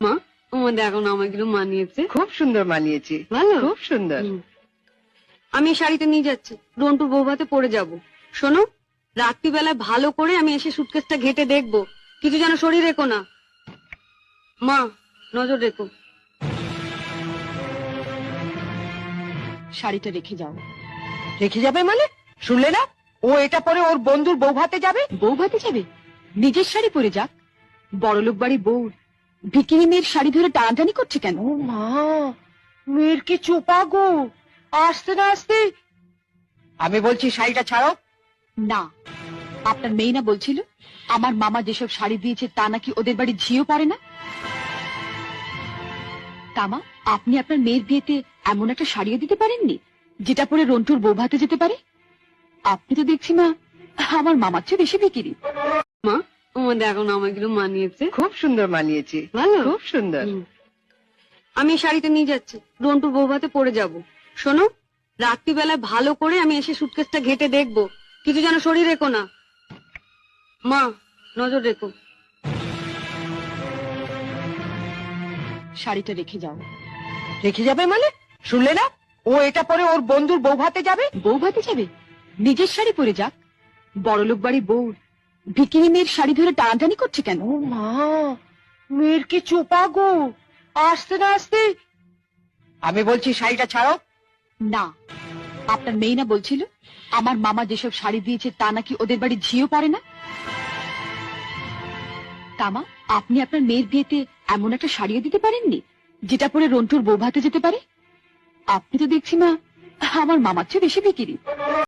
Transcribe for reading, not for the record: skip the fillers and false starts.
মা, আমাদের এখন আমাগুলো মানিয়েছে। খুব সুন্দর মানিয়েছে, ভালো, খুব সুন্দর। আমি এই শাড়িটা নিয়ে যাচ্ছি, রন্টুর বৌভাতে পরে যাব। শোনো, রাত্রিবেলায় ভালো করে আমি এসে সুটকেসটা ঘেটে দেখবো, কিছু যেন শরীর রেখো না। মা, নজর রেখো। শাড়িটা রেখে যাও। রেখে যাবে মানে? শুনলে না, ও এটা পরে ওর বন্ধুর বউ ভাতে যাবে। বউ ভাতে যাবে? নিজের শাড়ি পরে যাক। বড়লোক বাড়ির বউ ভিকিরি মেয়ের শাড়ি ধরে টানাটানি করছে কেন? ও মা, মেয়ের কি চোপা গো, আসতে না আসতে। আমি বলছি শাড়িটা ছাড়ো। না, আপনার মেয়ে না বলছিল আমার মামা যেসব শাড়ি দিয়েছে তা নাকি ওদের বাড়ি ঝিও পারে না। তামা, আপনি আপনার মেয়ের বিয়েতে এমন একটা শাড়িও দিতে পারেননি যেটা পরে রন্টুর বউ ভাতে যেতে পারে? আপনি তো দেখছি মা আমার মামার চেয়ে বেশি বিক্রি। মা, আমাদের এখন আমাগুলো মানিয়েছে। খুব সুন্দর মানিয়েছে, ভালো, খুব সুন্দর। আমি এই শাড়িটা নিয়ে যাচ্ছি, রন্টুর বৌভাতে পরে যাব। শোনো, রাত্রিবেলায় ভালো করে আমি এসে সুটকেসটা ঘেটে দেখবো, কিছু যেন শরীর রেখো না। মা, নজর রেখো। শাড়িটা রেখে যাও। রেখে যাবে মানে? শুনলে না, ও এটা পরে ওর বন্ধুর বউ ভাতে যাবে। বউ ভাতে যাবে? নিজের শাড়ি পরে যাক। বড়লোক বাড়ির বউ ভিকিরি মেয়ের শাড়ি ধরে টানাটানি করছে কেন? ও মা, মেয়ের কি চোপা গো, আসতে না আসতে। আমি বলছি শাড়িটা ছাড়ো। না, আপনার মেয়ে না বলছিল আমার মামা যেসব শাড়ি দিয়েছে তা নাকি ওদের বাড়ি ঝিও পারে না। তামা, আপনি আপনার মেয়ের বিয়েতে এমন একটা শাড়িও দিতে পারেননি যেটা পরে রন্টুর বউ ভাতে যেতে পারে? আপনি তো দেখছি মা আমার মামার চেয়ে বেশি বিক্রি।